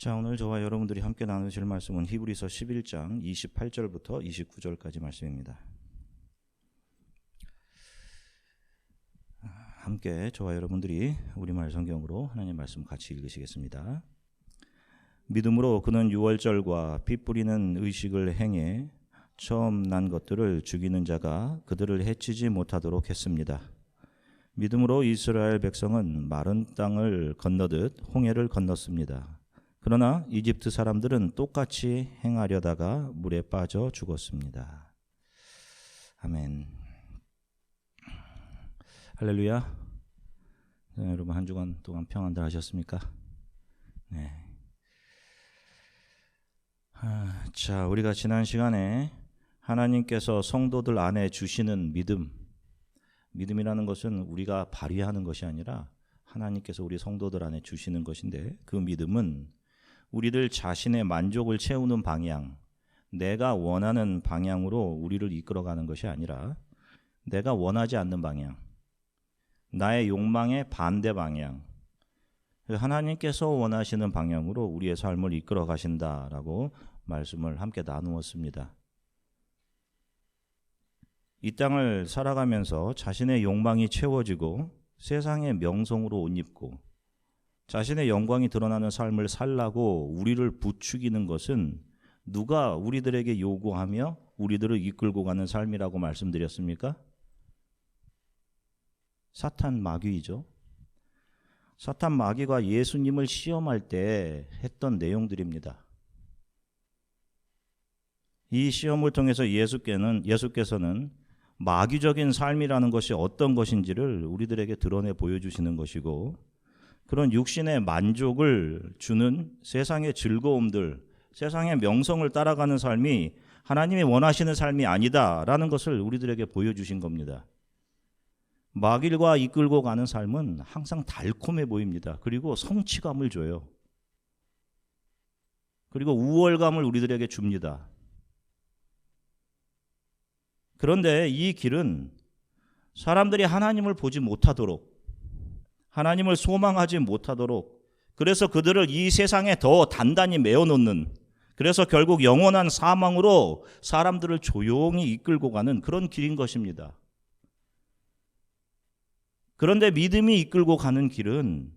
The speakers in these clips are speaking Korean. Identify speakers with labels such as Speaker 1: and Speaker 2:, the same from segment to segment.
Speaker 1: 자, 오늘 저와 여러분들이 함께 나누실 말씀은 히브리서 11장 28절부터 29절까지 말씀입니다. 함께 저와 여러분들이 우리말 성경으로 하나님 말씀 같이 읽으시겠습니다. 믿음으로 그는 유월절과 피 뿌리는 의식을 행해 처음 난 것들을 죽이는 자가 그들을 해치지 못하도록 했습니다. 믿음으로 이스라엘 백성은 마른 땅을 건너듯 홍해를 건넜습니다. 그러나 이집트 사람들은 똑같이 행하려다가 물에 빠져 죽었습니다. 아멘. 할렐루야. 자, 여러분 한 주간 동안 평안들 하셨습니까? 네. 자, 우리가 지난 시간에 하나님께서 성도들 안에 주시는 믿음이라는 것은 우리가 발휘하는 것이 아니라 하나님께서 우리 성도들 안에 주시는 것인데, 그 믿음은 우리들 자신의 만족을 채우는 방향, 내가 원하는 방향으로 우리를 이끌어가는 것이 아니라 내가 원하지 않는 방향, 나의 욕망의 반대 방향, 하나님께서 원하시는 방향으로 우리의 삶을 이끌어 가신다라고 말씀을 함께 나누었습니다. 이 땅을 살아가면서 자신의 욕망이 채워지고 세상의 명성으로 옷 입고 자신의 영광이 드러나는 삶을 살라고 우리를 부추기는 것은 누가 우리들에게 요구하며 우리들을 이끌고 가는 삶이라고 말씀드렸습니까? 사탄 마귀이죠. 사탄 마귀가 예수님을 시험할 때 했던 내용들입니다. 이 시험을 통해서 예수께서는 마귀적인 삶이라는 것이 어떤 것인지를 우리들에게 드러내 보여주시는 것이고, 그런 육신의 만족을 주는 세상의 즐거움들, 세상의 명성을 따라가는 삶이 하나님이 원하시는 삶이 아니다라는 것을 우리들에게 보여주신 겁니다. 마귀가 이끌고 가는 삶은 항상 달콤해 보입니다. 그리고 성취감을 줘요. 그리고 우월감을 우리들에게 줍니다. 그런데 이 길은 사람들이 하나님을 보지 못하도록, 하나님을 소망하지 못하도록, 그래서 그들을 이 세상에 더 단단히 메어놓는, 그래서 결국 영원한 사망으로 사람들을 조용히 이끌고 가는 그런 길인 것입니다. 그런데 믿음이 이끌고 가는 길은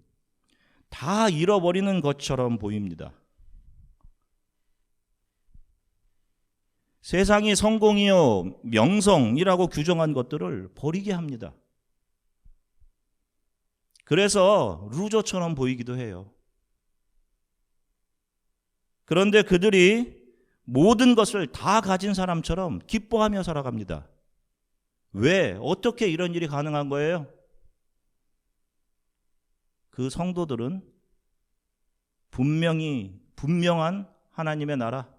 Speaker 1: 다 잃어버리는 것처럼 보입니다. 세상이 성공이요 명성이라고 규정한 것들을 버리게 합니다. 그래서 루저처럼 보이기도 해요. 그런데 그들이 모든 것을 다 가진 사람처럼 기뻐하며 살아갑니다. 왜? 어떻게 이런 일이 가능한 거예요? 그 성도들은 분명한 하나님의 나라,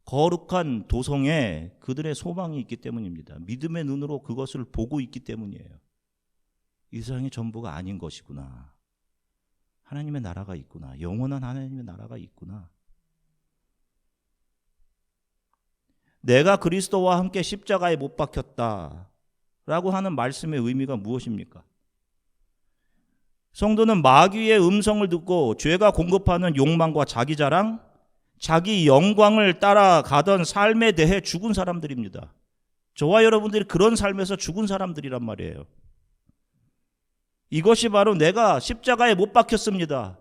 Speaker 1: 거룩한 도성에 그들의 소망이 있기 때문입니다. 믿음의 눈으로 그것을 보고 있기 때문이에요. 이 세상이 전부가 아닌 것이구나. 하나님의 나라가 있구나. 영원한 하나님의 나라가 있구나. 내가 그리스도와 함께 십자가에 못 박혔다라고 하는 말씀의 의미가 무엇입니까? 성도는 마귀의 음성을 듣고 죄가 공급하는 욕망과 자기 자랑, 자기 영광을 따라가던 삶에 대해 죽은 사람들입니다. 저와 여러분들이 그런 삶에서 죽은 사람들이란 말이에요. 이것이 바로 내가 십자가에 못 박혔습니다.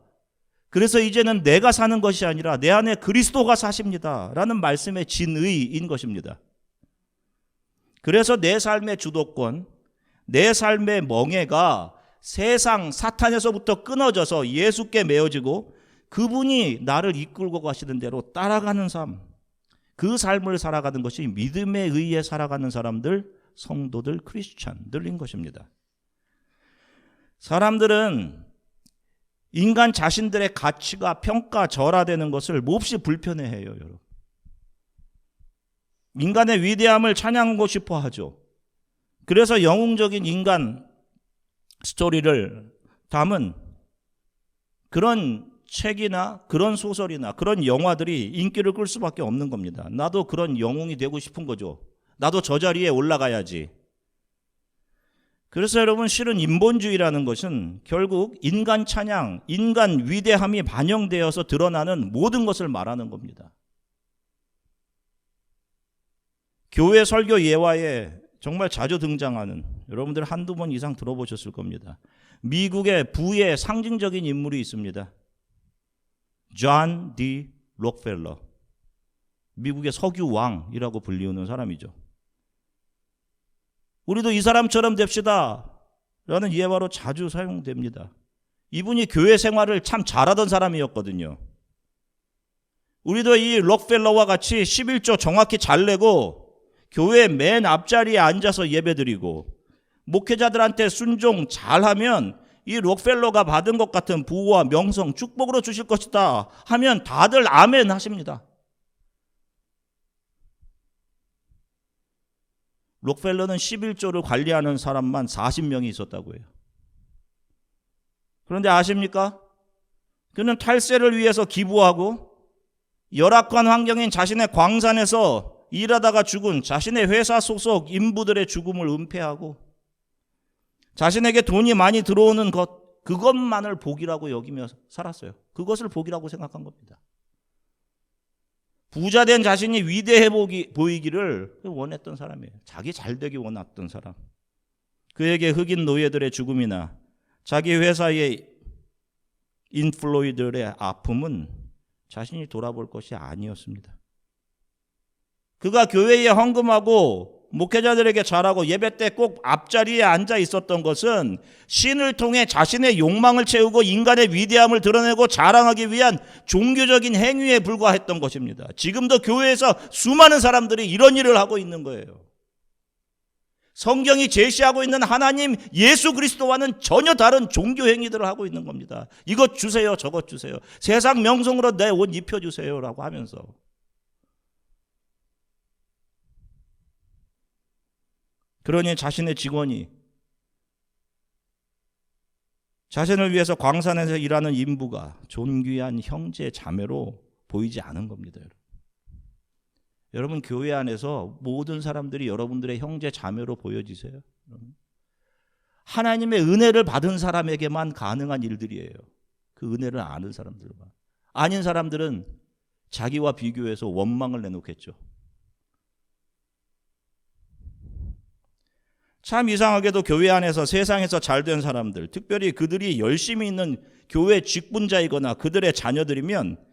Speaker 1: 그래서 이제는 내가 사는 것이 아니라 내 안에 그리스도가 사십니다 라는 말씀의 진의인 것입니다. 그래서 내 삶의 주도권, 내 삶의 멍에가 세상 사탄에서부터 끊어져서 예수께 메어지고 그분이 나를 이끌고 가시는 대로 따라가는 삶, 그 삶을 살아가는 것이 믿음에 의해 살아가는 사람들, 성도들, 크리스찬들인 것입니다. 사람들은 인간 자신들의 가치가 평가절하되는 것을 몹시 불편해해요, 여러분. 인간의 위대함을 찬양하고 싶어 하죠. 그래서 영웅적인 인간 스토리를 담은 그런 책이나 그런 소설이나 그런 영화들이 인기를 끌 수밖에 없는 겁니다. 나도 그런 영웅이 되고 싶은 거죠. 나도 저 자리에 올라가야지. 그래서 여러분, 실은 인본주의라는 것은 결국 인간 찬양, 인간 위대함이 반영되어서 드러나는 모든 것을 말하는 겁니다. 교회 설교 예화에 정말 자주 등장하는, 여러분들 한두 번 이상 들어보셨을 겁니다. 미국의 부의 상징적인 인물이 있습니다. 존 D. 록펠러. 미국의 석유 왕이라고 불리우는 사람이죠. 우리도 이 사람처럼 됩시다 라는 예화로 자주 사용됩니다. 이분이 교회 생활을 참 잘하던 사람이었거든요. 우리도 이 록펠러와 같이 11조 정확히 잘 내고 교회 맨 앞자리에 앉아서 예배드리고 목회자들한테 순종 잘하면 이 록펠러가 받은 것 같은 부와 명성 축복으로 주실 것이다 하면 다들 아멘 하십니다. 록펠러는 11조를 관리하는 사람만 40명이 있었다고 해요. 그런데 아십니까? 그는 탈세를 위해서 기부하고 열악한 환경인 자신의 광산에서 일하다가 죽은 자신의 회사 소속 인부들의 죽음을 은폐하고 자신에게 돈이 많이 들어오는 것, 그것만을 복이라고 여기며 살았어요. 그것을 복이라고 생각한 겁니다. 부자 된 자신이 위대해 보이기를 원했던 사람이에요. 자기 잘 되기 원했던 사람. 그에게 흑인 노예들의 죽음이나 자기 회사의 인플로이들의 아픔은 자신이 돌아볼 것이 아니었습니다. 그가 교회에 헌금하고 목회자들에게 잘하고 예배 때 꼭 앞자리에 앉아 있었던 것은 신을 통해 자신의 욕망을 채우고 인간의 위대함을 드러내고 자랑하기 위한 종교적인 행위에 불과했던 것입니다. 지금도 교회에서 수많은 사람들이 이런 일을 하고 있는 거예요. 성경이 제시하고 있는 하나님 예수 그리스도와는 전혀 다른 종교 행위들을 하고 있는 겁니다. 이것 주세요, 저것 주세요. 세상 명성으로 내 옷 입혀주세요 라고 하면서. 그러니 자신의 직원이 자신을 위해서 광산에서 일하는 인부가 존귀한 형제 자매로 보이지 않은 겁니다. 여러분, 교회 안에서 모든 사람들이 여러분들의 형제 자매로 보여지세요. 하나님의 은혜를 받은 사람에게만 가능한 일들이에요. 그 은혜를 아는 사람들만. 아닌 사람들은 자기와 비교해서 원망을 내놓겠죠. 참 이상하게도 교회 안에서 세상에서 잘된 사람들, 특별히 그들이 열심히 있는 교회 직분자이거나 그들의 자녀들이면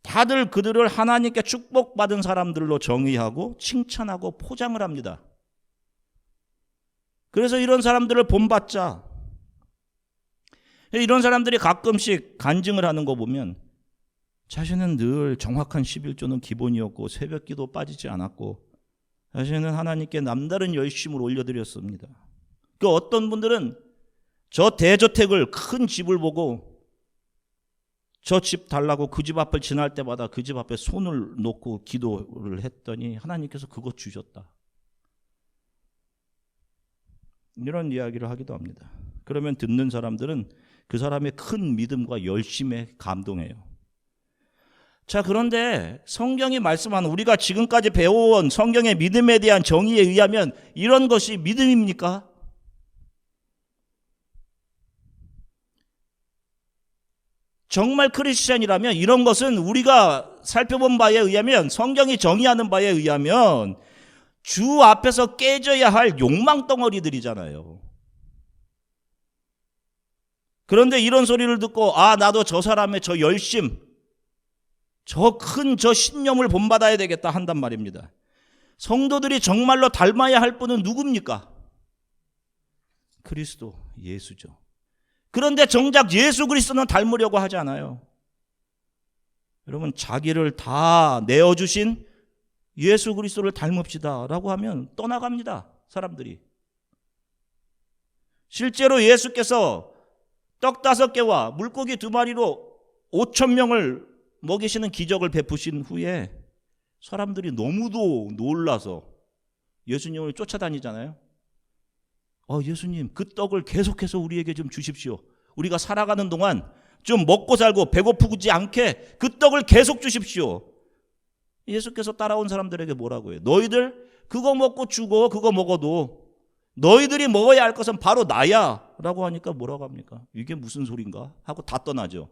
Speaker 1: 다들 그들을 하나님께 축복받은 사람들로 정의하고 칭찬하고 포장을 합니다. 그래서 이런 사람들을 본받자. 이런 사람들이 가끔씩 간증을 하는 거 보면 자신은 늘 정확한 11조는 기본이었고 새벽기도 빠지지 않았고 자신은 하나님께 남다른 열심을 올려드렸습니다. 그 어떤 분들은 저 대저택을 큰 집을 보고 저 집 달라고 그 집 앞을 지날 때마다 그 집 앞에 손을 놓고 기도를 했더니 하나님께서 그것 주셨다. 이런 이야기를 하기도 합니다. 그러면 듣는 사람들은 그 사람의 큰 믿음과 열심에 감동해요. 자, 그런데 성경이 말씀하는 우리가 지금까지 배워온 성경의 믿음에 대한 정의에 의하면 이런 것이 믿음입니까? 정말 크리스찬이라면 이런 것은 우리가 살펴본 바에 의하면 성경이 정의하는 바에 의하면 주 앞에서 깨져야 할 욕망 덩어리들이잖아요. 그런데 이런 소리를 듣고 나도 저 사람의 저 열심, 저 큰 저 신념을 본받아야 되겠다 한단 말입니다. 성도들이 정말로 닮아야 할 분은 누굽니까? 그리스도, 예수죠. 그런데 정작 예수 그리스도는 닮으려고 하지 않아요. 여러분, 자기를 다 내어주신 예수 그리스도를 닮읍시다 라고 하면 떠나갑니다, 사람들이. 실제로 예수께서 떡 5개와 물고기 2마리로 5,000명을 먹이시는 기적을 베푸신 후에 사람들이 너무도 놀라서 예수님을 쫓아다니잖아요. 예수님, 그 떡을 계속해서 우리에게 좀 주십시오. 우리가 살아가는 동안 좀 먹고 살고 배고프지 않게 그 떡을 계속 주십시오. 예수께서 따라온 사람들에게 뭐라고 해요? 너희들 그거 먹고 죽어. 그거 먹어도 너희들이 먹어야 할 것은 바로 나야 라고 하니까 뭐라고 합니까? 이게 무슨 소린가 하고 다 떠나죠.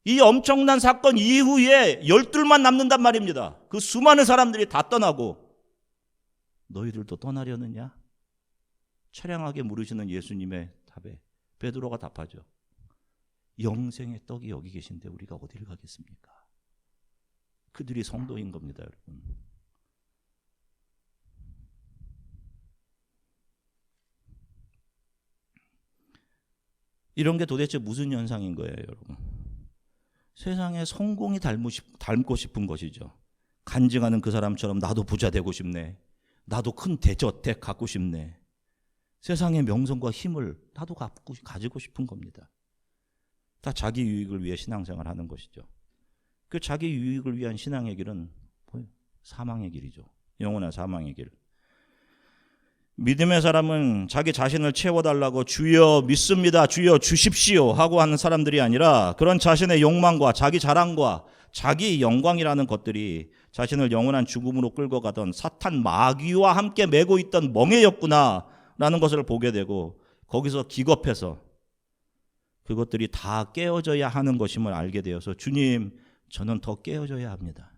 Speaker 1: 이 엄청난 사건 이후에 12만 남는단 말입니다. 그 수많은 사람들이 다 떠나고 너희들도 떠나려느냐? 처량하게 물으시는 예수님의 답에 베드로가 답하죠. 영생의 떡이 여기 계신데 우리가 어디를 가겠습니까? 그들이 성도인 겁니다, 여러분. 이런 게 도대체 무슨 현상인 거예요, 여러분? 세상에 성공이 닮고 싶은 것이죠. 간증하는 그 사람처럼 나도 부자 되고 싶네. 나도 큰 대저택 갖고 싶네. 세상의 명성과 힘을 나도 가지고 싶은 겁니다. 다 자기 유익을 위해 신앙생활 하는 것이죠. 그 자기 유익을 위한 신앙의 길은 사망의 길이죠. 영원한 사망의 길. 믿음의 사람은 자기 자신을 채워달라고 주여 믿습니다, 주여 주십시오 하고 하는 사람들이 아니라 그런 자신의 욕망과 자기 자랑과 자기 영광이라는 것들이 자신을 영원한 죽음으로 끌고 가던 사탄 마귀와 함께 메고 있던 멍에였구나 라는 것을 보게 되고 거기서 기겁해서 그것들이 다 깨어져야 하는 것임을 알게 되어서 주님, 저는 더 깨어져야 합니다.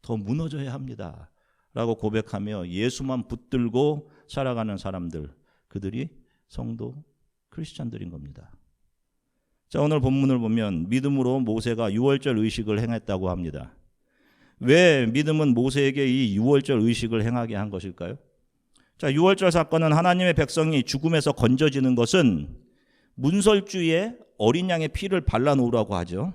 Speaker 1: 더 무너져야 합니다. 라고 고백하며 예수만 붙들고 살아가는 사람들, 그들이 성도 크리스찬들인 겁니다. 자, 오늘 본문을 보면 믿음으로 모세가 유월절 의식을 행했다고 합니다. 왜 믿음은 모세에게 이 유월절 의식을 행하게 한 것일까요? 자, 유월절 사건은 하나님의 백성이 죽음에서 건져지는 것은 문설주에 어린 양의 피를 발라놓으라고 하죠.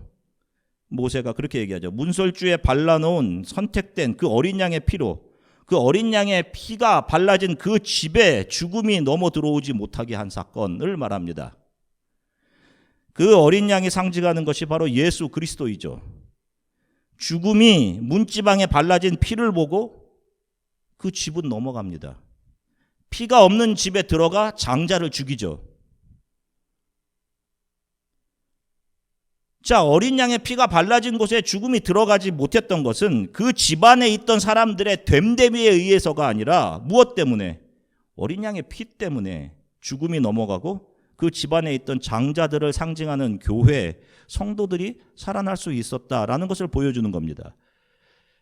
Speaker 1: 모세가 그렇게 얘기하죠. 문설주에 발라놓은 선택된 그 어린 양의 피로 그 어린 양의 피가 발라진 그 집에 죽음이 넘어 들어오지 못하게 한 사건을 말합니다. 그 어린 양이 상징하는 것이 바로 예수 그리스도이죠. 죽음이 문지방에 발라진 피를 보고 그 집은 넘어갑니다. 피가 없는 집에 들어가 장자를 죽이죠. 자, 어린 양의 피가 발라진 곳에 죽음이 들어가지 못했던 것은 그 집안에 있던 사람들의 됨됨이에 의해서가 아니라 무엇 때문에? 어린 양의 피 때문에 죽음이 넘어가고 그 집안에 있던 장자들을 상징하는 교회, 성도들이 살아날 수 있었다라는 것을 보여주는 겁니다.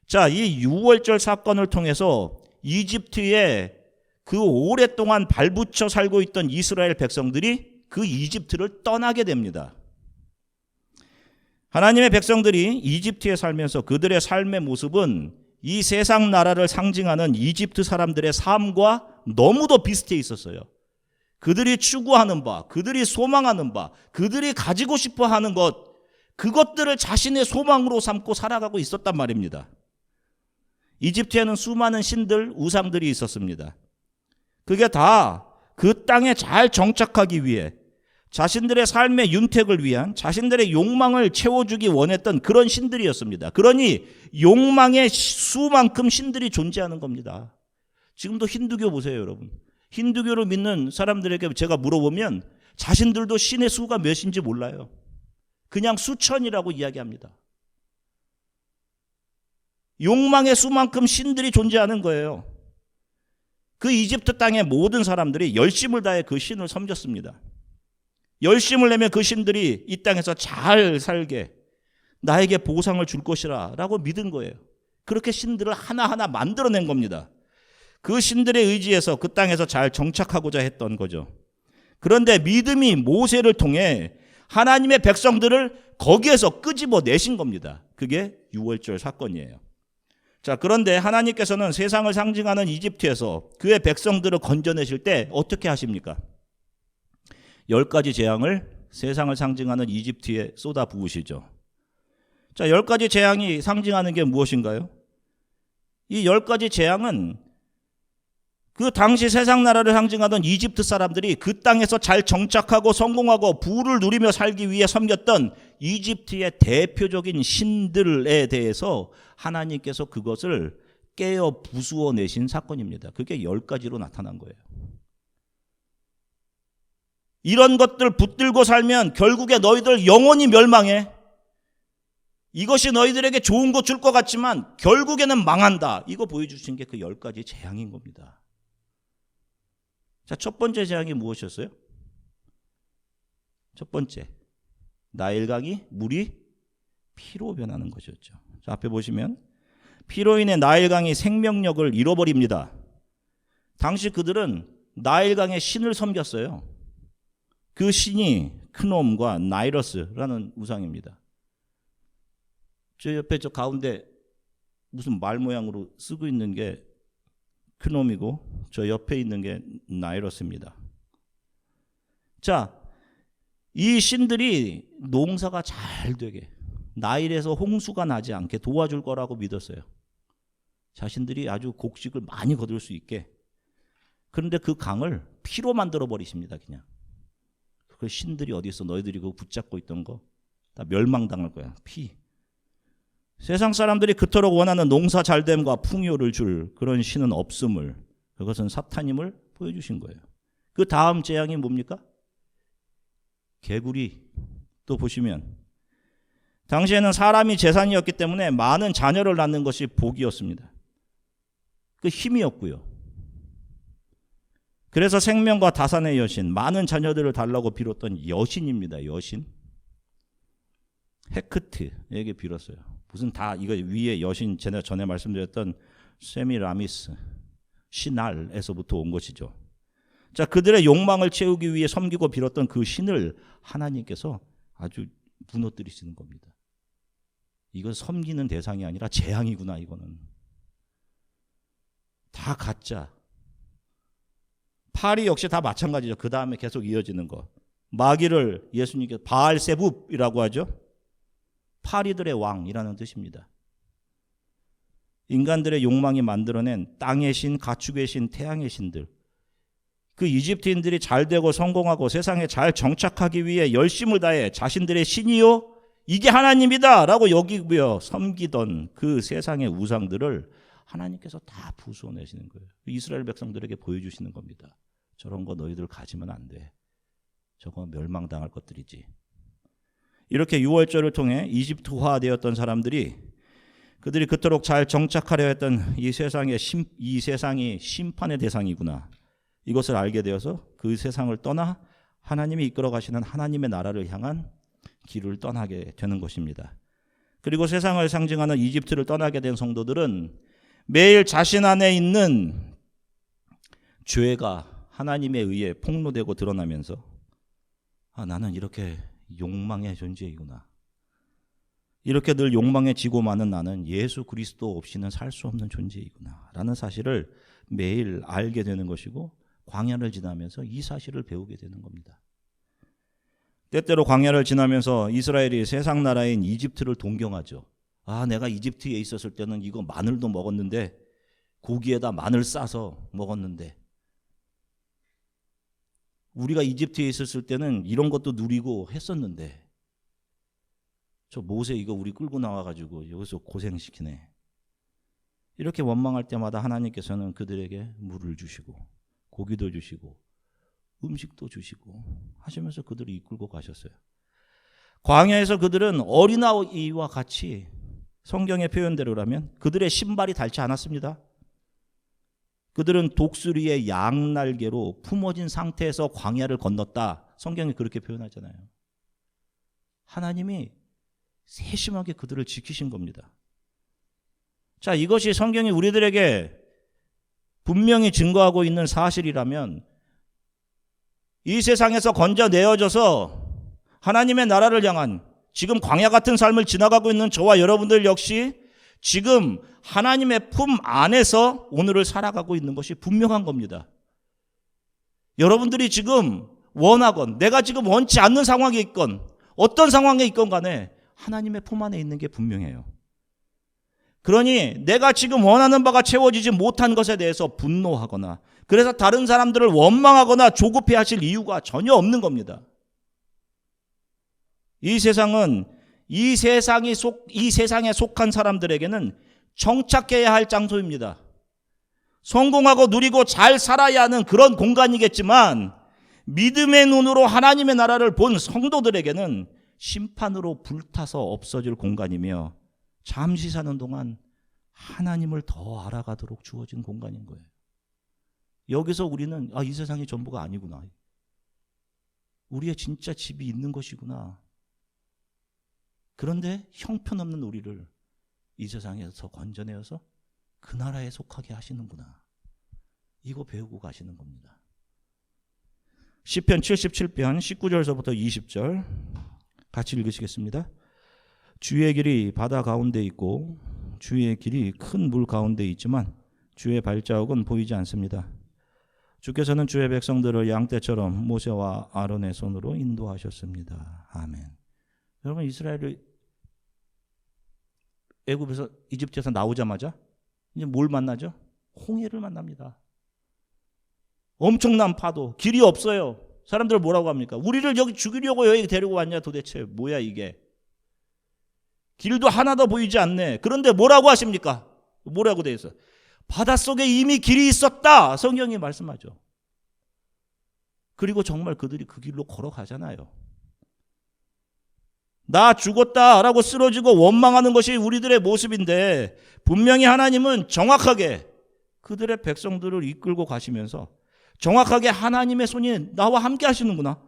Speaker 1: 자, 이 유월절 사건을 통해서 이집트에 그 오랫동안 발붙여 살고 있던 이스라엘 백성들이 그 이집트를 떠나게 됩니다. 하나님의 백성들이 이집트에 살면서 그들의 삶의 모습은 이 세상 나라를 상징하는 이집트 사람들의 삶과 너무도 비슷해 있었어요. 그들이 추구하는 바, 그들이 소망하는 바, 그들이 가지고 싶어 하는 것, 그것들을 자신의 소망으로 삼고 살아가고 있었단 말입니다. 이집트에는 수많은 신들, 우상들이 있었습니다. 그게 다 그 땅에 잘 정착하기 위해 자신들의 삶의 윤택을 위한 자신들의 욕망을 채워주기 원했던 그런 신들이었습니다. 그러니 욕망의 수만큼 신들이 존재하는 겁니다. 지금도 힌두교 보세요, 여러분. 힌두교를 믿는 사람들에게 제가 물어보면 자신들도 신의 수가 몇인지 몰라요. 그냥 수천이라고 이야기합니다. 욕망의 수만큼 신들이 존재하는 거예요. 그 이집트 땅의 모든 사람들이 열심을 다해 그 신을 섬겼습니다. 열심을 내면 그 신들이 이 땅에서 잘 살게 나에게 보상을 줄 것이라 라고 믿은 거예요. 그렇게 신들을 하나하나 만들어낸 겁니다. 그 신들의 의지에서 그 땅에서 잘 정착하고자 했던 거죠. 그런데 믿음이 모세를 통해 하나님의 백성들을 거기에서 끄집어내신 겁니다. 그게 유월절 사건이에요. 자, 그런데 하나님께서는 세상을 상징하는 이집트에서 그의 백성들을 건져내실 때 어떻게 하십니까? 10가지 재앙을 세상을 상징하는 이집트에 쏟아 부으시죠. 자, 10가지 재앙이 상징하는 게 무엇인가요? 이 10가지 재앙은 그 당시 세상 나라를 상징하던 이집트 사람들이 그 땅에서 잘 정착하고 성공하고 부를 누리며 살기 위해 섬겼던 이집트의 대표적인 신들에 대해서 하나님께서 그것을 깨어 부수어 내신 사건입니다. 그게 10가지로 나타난 거예요. 이런 것들 붙들고 살면 결국에 너희들 영원히 멸망해. 이것이 너희들에게 좋은 것 줄 것 같지만 결국에는 망한다. 이거 보여주신 게 그 10가지 재앙인 겁니다. 자, 첫 번째 재앙이 무엇이었어요? 첫 번째, 나일강이 물이 피로 변하는 것이었죠. 자, 앞에 보시면 피로 인해 나일강이 생명력을 잃어버립니다. 당시 그들은 나일강의 신을 섬겼어요. 그 신이 크놈과 나이러스라는 우상입니다. 저 옆에 저 가운데 무슨 말 모양으로 쓰고 있는 게 크놈이고 저 옆에 있는 게 나이러스입니다. 자, 이 신들이 농사가 잘 되게, 나일에서 홍수가 나지 않게 도와줄 거라고 믿었어요. 자신들이 아주 곡식을 많이 거둘 수 있게. 그런데 그 강을 피로 만들어 버리십니다. 그냥. 그 신들이 어디 있어? 너희들이 그거 붙잡고 있던 거 다 멸망당할 거야. 피. 세상 사람들이 그토록 원하는 농사 잘됨과 풍요를 줄 그런 신은 없음을, 그것은 사탄임을 보여주신 거예요. 그 다음 재앙이 뭡니까? 개구리. 또 보시면 당시에는 사람이 재산이었기 때문에 많은 자녀를 낳는 것이 복이었습니다. 그 힘이었고요. 그래서 생명과 다산의 여신, 많은 자녀들을 달라고 빌었던 여신입니다. 여신. 헤크트에게 빌었어요. 무슨 다 이거 위에 여신, 제가 전에 말씀드렸던 세미라미스, 신알에서부터 온 것이죠. 자, 그들의 욕망을 채우기 위해 섬기고 빌었던 그 신을 하나님께서 아주 무너뜨리시는 겁니다. 이건 섬기는 대상이 아니라 재앙이구나. 이거는 다 가짜. 파리 역시 다 마찬가지죠. 그 다음에 계속 이어지는 거. 마귀를 예수님께서 바알세붑이라고 하죠. 파리들의 왕이라는 뜻입니다. 인간들의 욕망이 만들어낸 땅의 신, 가축의 신, 태양의 신들. 그 이집트인들이 잘되고 성공하고 세상에 잘 정착하기 위해 열심을 다해 자신들의 신이요, 이게 하나님이다 라고 여기고요 섬기던 그 세상의 우상들을 하나님께서 다 부수어내시는 거예요. 이스라엘 백성들에게 보여주시는 겁니다. 저런 거 너희들 가지면 안 돼. 저거 멸망당할 것들이지. 이렇게 유월절을 통해 이집트화되었던 사람들이, 그들이 그토록 잘 정착하려 했던 이 세상이 심판의 대상이구나, 이것을 알게 되어서 그 세상을 떠나 하나님이 이끌어 가시는 하나님의 나라를 향한 길을 떠나게 되는 것입니다. 그리고 세상을 상징하는 이집트를 떠나게 된 성도들은 매일 자신 안에 있는 죄가 하나님에 의해 폭로되고 드러나면서 나는 이렇게 욕망의 존재이구나. 이렇게 늘 욕망에 지고 마는 나는 예수 그리스도 없이는 살 수 없는 존재이구나 라는 사실을 매일 알게 되는 것이고, 광야를 지나면서 이 사실을 배우게 되는 겁니다. 때때로 광야를 지나면서 이스라엘이 세상 나라인 이집트를 동경하죠. 내가 이집트에 있었을 때는 이거 마늘도 먹었는데, 고기에다 마늘 싸서 먹었는데, 우리가 이집트에 있었을 때는 이런 것도 누리고 했었는데, 저 모세 이거 우리 끌고 나와가지고 여기서 고생시키네. 이렇게 원망할 때마다 하나님께서는 그들에게 물을 주시고 고기도 주시고 음식도 주시고 하시면서 그들을 이끌고 가셨어요. 광야에서 그들은 어린아이와 같이, 성경의 표현대로라면 그들의 신발이 닳지 않았습니다. 그들은 독수리의 양날개로 품어진 상태에서 광야를 건넜다. 성경이 그렇게 표현하잖아요. 하나님이 세심하게 그들을 지키신 겁니다. 자, 이것이 성경이 우리들에게 분명히 증거하고 있는 사실이라면, 이 세상에서 건져내어져서 하나님의 나라를 향한 지금 광야 같은 삶을 지나가고 있는 저와 여러분들 역시 지금 하나님의 품 안에서 오늘을 살아가고 있는 것이 분명한 겁니다. 여러분들이 지금 원하건 내가 지금 원치 않는 상황에 있건 어떤 상황에 있건 간에 하나님의 품 안에 있는 게 분명해요. 그러니 내가 지금 원하는 바가 채워지지 못한 것에 대해서 분노하거나, 그래서 다른 사람들을 원망하거나 조급해 하실 이유가 전혀 없는 겁니다. 이 세상은 이 세상에 속한 사람들에게는 정착해야 할 장소입니다. 성공하고 누리고 잘 살아야 하는 그런 공간이겠지만, 믿음의 눈으로 하나님의 나라를 본 성도들에게는 심판으로 불타서 없어질 공간이며 잠시 사는 동안 하나님을 더 알아가도록 주어진 공간인 거예요. 여기서 우리는 이 세상이 전부가 아니구나. 우리의 진짜 집이 있는 것이구나. 그런데 형편없는 우리를 이 세상에서 건져내어서 그 나라에 속하게 하시는구나. 이거 배우고 가시는 겁니다. 시편 77편 19절서부터 20절 같이 읽으시겠습니다. 주의 길이 바다 가운데 있고 주의 길이 큰 물 가운데 있지만 주의 발자국은 보이지 않습니다. 주께서는 주의 백성들을 양떼처럼 모세와 아론의 손으로 인도하셨습니다. 아멘. 여러분, 이스라엘을 애굽에서 이집트에서 나오자마자 이제 뭘 만나죠? 홍해를 만납니다. 엄청난 파도, 길이 없어요. 사람들 뭐라고 합니까? 우리를 여기 죽이려고 여기 데리고 왔냐 도대체. 뭐야 이게. 길도 하나도 보이지 않네. 그런데 뭐라고 하십니까? 뭐라고 돼 있어? 바닷속에 이미 길이 있었다. 성경이 말씀하죠. 그리고 정말 그들이 그 길로 걸어가잖아요. 나 죽었다라고 쓰러지고 원망하는 것이 우리들의 모습인데 분명히 하나님은 정확하게 그들의 백성들을 이끌고 가시면서 정확하게 하나님의 손이 나와 함께 하시는구나.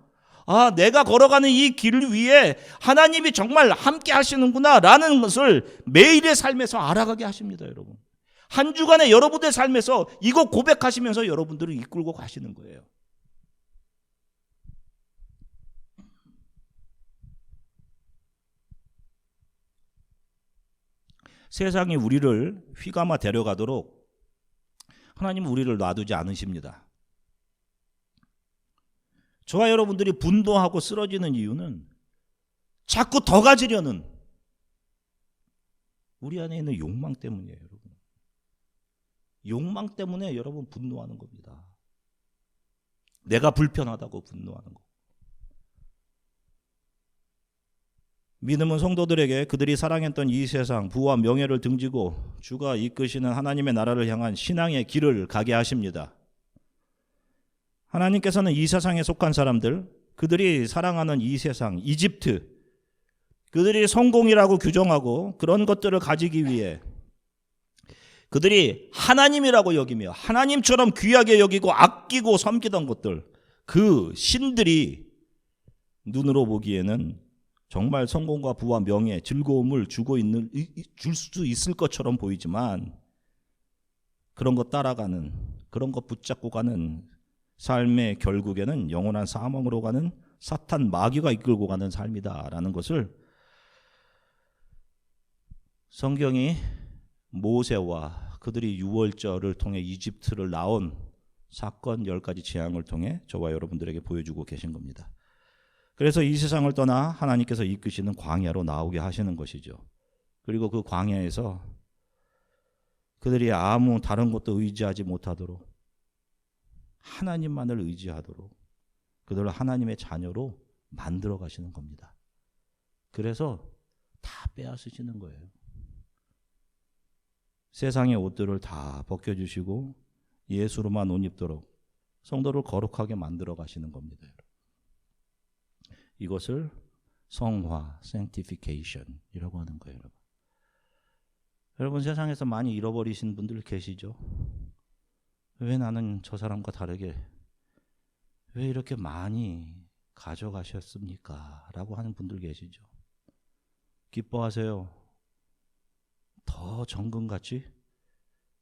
Speaker 1: 내가 걸어가는 이 길 위에 하나님이 정말 함께 하시는구나 라는 것을 매일의 삶에서 알아가게 하십니다. 여러분. 한 주간의 여러분들의 삶에서 이거 고백하시면서 여러분들을 이끌고 가시는 거예요. 세상이 우리를 휘감아 데려가도록 하나님은 우리를 놔두지 않으십니다. 저와 여러분들이 분노하고 쓰러지는 이유는 자꾸 더 가지려는 우리 안에 있는 욕망 때문이에요. 여러분. 욕망 때문에 여러분 분노하는 겁니다. 내가 불편하다고 분노하는 거. 믿음은 성도들에게 그들이 사랑했던 이 세상 부와 명예를 등지고 주가 이끄시는 하나님의 나라를 향한 신앙의 길을 가게 하십니다. 하나님께서는 이 세상에 속한 사람들, 그들이 사랑하는 이 세상, 이집트, 그들이 성공이라고 규정하고 그런 것들을 가지기 위해 그들이 하나님이라고 여기며 하나님처럼 귀하게 여기고 아끼고 섬기던 것들, 그 신들이 눈으로 보기에는 정말 성공과 부와 명예, 즐거움을 줄 수 있을 것처럼 보이지만 그런 것 따라가는, 그런 것 붙잡고 가는 삶의 결국에는 영원한 사망으로 가는 사탄 마귀가 이끌고 가는 삶이다라는 것을 성경이 모세와 그들이 유월절을 통해 이집트를 나온 사건 10가지 재앙을 통해 저와 여러분들에게 보여주고 계신 겁니다. 그래서 이 세상을 떠나 하나님께서 이끄시는 광야로 나오게 하시는 것이죠. 그리고 그 광야에서 그들이 아무 다른 것도 의지하지 못하도록 하나님만을 의지하도록 그들을 하나님의 자녀로 만들어 가시는 겁니다. 그래서 다 빼앗으시는 거예요. 세상의 옷들을 다 벗겨주시고 예수로만 옷 입도록 성도를 거룩하게 만들어 가시는 겁니다. 이것을 성화, sanctification이라고 하는 거예요. 여러분, 세상에서 많이 잃어버리신 분들 계시죠? 왜 나는 저 사람과 다르게 왜 이렇게 많이 가져가셨습니까? 라고 하는 분들 계시죠? 기뻐하세요. 더 정금같이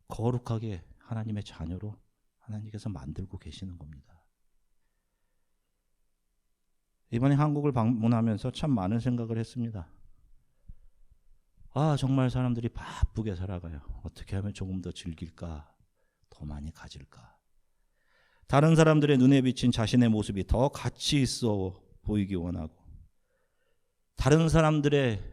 Speaker 1: 거룩하게 하나님의 자녀로 하나님께서 만들고 계시는 겁니다. 이번에 한국을 방문하면서 참 많은 생각을 했습니다. 정말 사람들이 바쁘게 살아가요. 어떻게 하면 조금 더 즐길까? 더 많이 가질까? 다른 사람들의 눈에 비친 자신의 모습이 더 가치 있어 보이기 원하고 다른 사람들의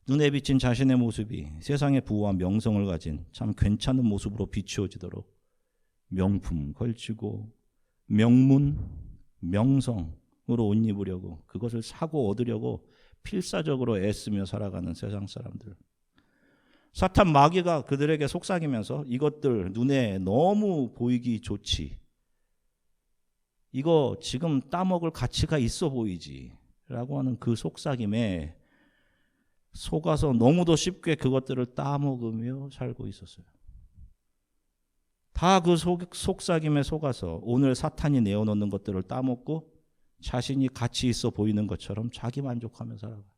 Speaker 1: 눈에 비친 자신의 모습이 세상의 부와 명성을 가진 참 괜찮은 모습으로 비추어지도록 명품 걸치고 명문, 명성으로 옷 입으려고 그것을 사고 얻으려고 필사적으로 애쓰며 살아가는 세상 사람들. 사탄 마귀가 그들에게 속삭이면서 이것들 눈에 너무 보이기 좋지. 이거 지금 따먹을 가치가 있어 보이지. 라고 하는 그 속삭임에 속아서 너무도 쉽게 그것들을 따먹으며 살고 있었어요. 다 그 속삭임에 속아서 오늘 사탄이 내어놓는 것들을 따먹고 자신이 가치 있어 보이는 것처럼 자기 만족하며 살아가요.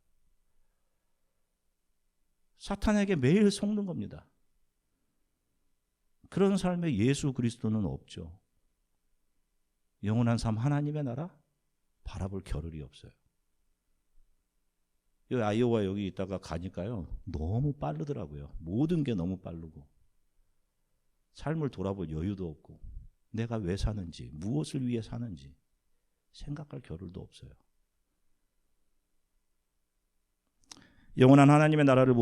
Speaker 1: 사탄에게 매일 속는 겁니다. 그런 삶에 예수 그리스도는 없죠. 영원한 삶 하나님의 나라 바라볼 겨를이 없어요. 여기 아이오와 여기 있다가 가니까요. 너무 빠르더라고요. 모든 게 너무 빠르고 삶을 돌아볼 여유도 없고 내가 왜 사는지 무엇을 위해 사는지 생각할 겨를도 없어요. 영원한 하나님의 나라를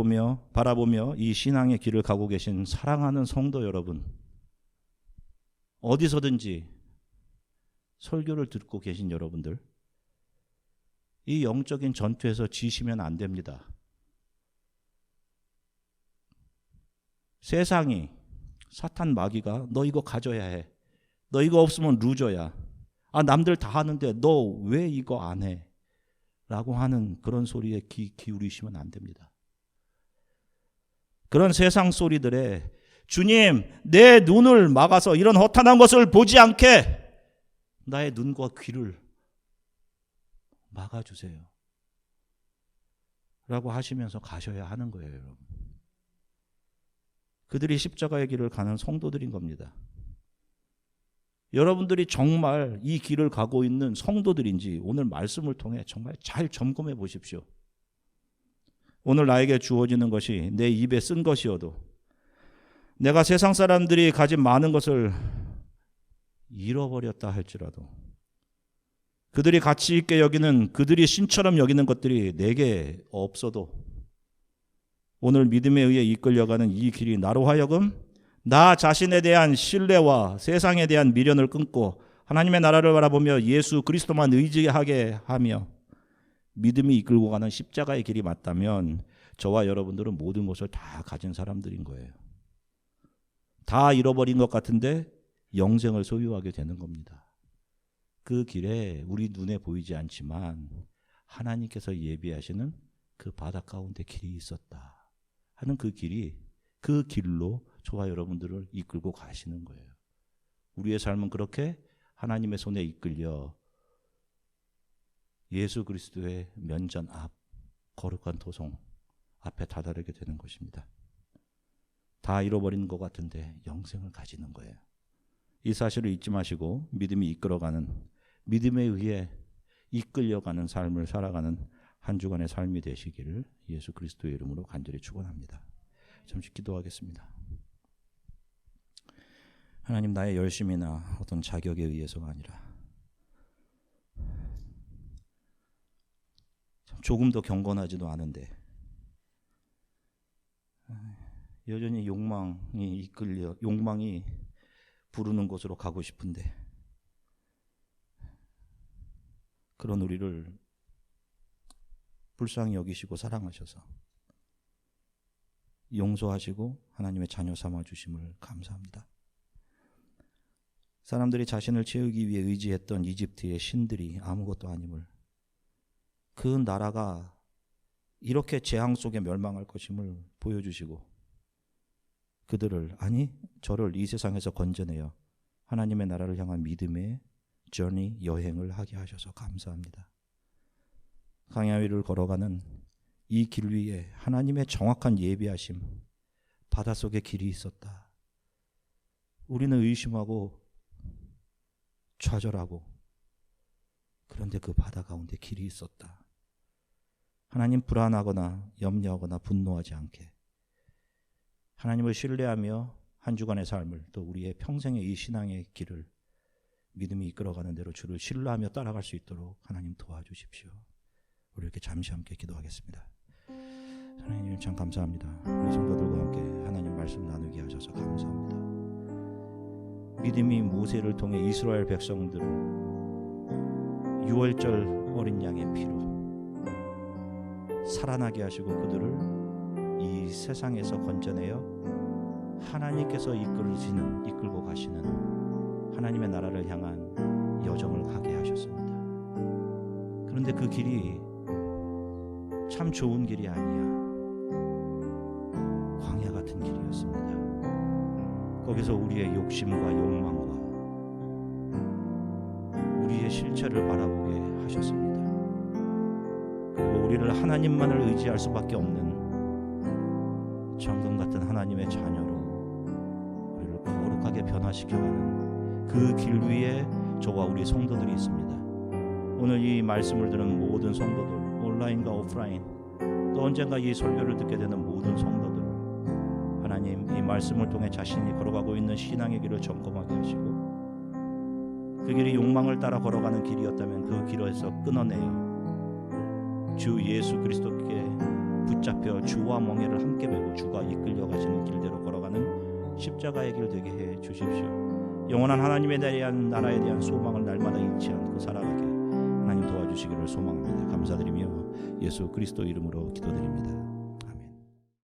Speaker 1: 바라보며 이 신앙의 길을 가고 계신 사랑하는 성도 여러분, 어디서든지 설교를 듣고 계신 여러분들, 이 영적인 전투에서 지시면 안 됩니다. 세상이, 사탄 마귀가 너 이거 가져야 해. 너 이거 없으면 루저야. 남들 다 하는데 너 왜 이거 안 해? 라고 하는 그런 소리에 기울이시면 안 됩니다. 그런 세상 소리들에 주님, 내 눈을 막아서 이런 허탄한 것을 보지 않게 나의 눈과 귀를 막아주세요. 라고 하시면서 가셔야 하는 거예요, 여러분. 그들이 십자가의 길을 가는 성도들인 겁니다. 여러분들이 정말 이 길을 가고 있는 성도들인지 오늘 말씀을 통해 정말 잘 점검해 보십시오. 오늘 나에게 주어지는 것이 내 입에 쓴 것이어도 내가 세상 사람들이 가진 많은 것을 잃어버렸다 할지라도 그들이 가치 있게 여기는, 그들이 신처럼 여기는 것들이 내게 없어도 오늘 믿음에 의해 이끌려가는 이 길이 나로 하여금 나 자신에 대한 신뢰와 세상에 대한 미련을 끊고 하나님의 나라를 바라보며 예수 그리스도만 의지하게 하며 믿음이 이끌고 가는 십자가의 길이 맞다면 저와 여러분들은 모든 것을 다 가진 사람들인 거예요. 다 잃어버린 것 같은데 영생을 소유하게 되는 겁니다. 그 길에 우리 눈에 보이지 않지만 하나님께서 예비하시는 그 바다 가운데 길이 있었다 하는 그 길로 저와 여러분들을 이끌고 가시는 거예요. 우리의 삶은 그렇게 하나님의 손에 이끌려 예수 그리스도의 면전 앞, 거룩한 도성 앞에 다다르게 되는 것입니다. 다 잃어버린 것 같은데 영생을 가지는 거예요. 이 사실을 잊지 마시고 믿음이 이끌어가는, 믿음에 의해 이끌려가는 삶을 살아가는 한 주간의 삶이 되시기를 예수 그리스도의 이름으로 간절히 축원합니다. 잠시 기도하겠습니다. 하나님, 나의 열심이나 어떤 자격에 의해서가 아니라 조금도 경건하지도 않은데 여전히 욕망이 부르는 곳으로 가고 싶은데 그런 우리를 불쌍히 여기시고 사랑하셔서 용서하시고 하나님의 자녀 삼아 주심을 감사합니다. 사람들이 자신을 채우기 위해 의지했던 이집트의 신들이 아무것도 아님을, 그 나라가 이렇게 재앙 속에 멸망할 것임을 보여주시고 그들을, 저를 이 세상에서 건져내어 하나님의 나라를 향한 믿음의 여행을 하게 하셔서 감사합니다. 강야 위를 걸어가는 이 길 위에 하나님의 정확한 예비하심, 바닷속에 길이 있었다. 우리는 의심하고 좌절하고, 그런데 그 바다 가운데 길이 있었다. 하나님, 불안하거나 염려하거나 분노하지 않게 하나님을 신뢰하며 한 주간의 삶을, 또 우리의 평생의 이 신앙의 길을 믿음이 이끌어가는 대로 주를 신뢰하며 따라갈 수 있도록 하나님 도와주십시오. 우리 이렇게 잠시 함께 기도하겠습니다. 하나님 참 감사합니다. 우리 성도들과 함께 하나님 말씀 나누게 하셔서 감사합니다. 믿음이 모세를 통해 이스라엘 백성들을 유월절 어린 양의 피로 살아나게 하시고 그들을 이 세상에서 건져내어 하나님께서 이끌고 가시는 하나님의 나라를 향한 여정을 가게 하셨습니다. 그런데 그 길이 참 좋은 길이 아니야. 광야 같은 길이었습니다. 거기서 우리의 욕심과 욕망과 우리의 실체를 바라보게 하셨습니다. 그리고 우리를 하나님만을 의지할 수밖에 없는 정금 같은 하나님의 자녀로 우리를 거룩하게 변화시켜가는 그 길 위에 저와 우리 성도들이 있습니다. 오늘 이 말씀을 듣는 모든 성도들, 온라인과 오프라인, 또 언젠가 이 설교를 듣게 되는 모든 성도들, 하나님 이 말씀을 통해 자신이 걸어가고 있는 신앙의 길을 점검하게 하시고 그 길이 욕망을 따라 걸어가는 길이었다면 그 길에서 끊어내어 주 예수 그리스도께 붙잡혀 주와 멍에를 함께 메고 주가 이끌려 가시는 길대로 걸어가는 십자가의 길 되게 해 주십시오. 영원한 하나님에 대한 나라에 대한 소망을 날마다 잊지 않고 살아가게 하나님 도와주시기를 소망합니다. 감사드리며 예수 그리스도 이름으로 기도드립니다.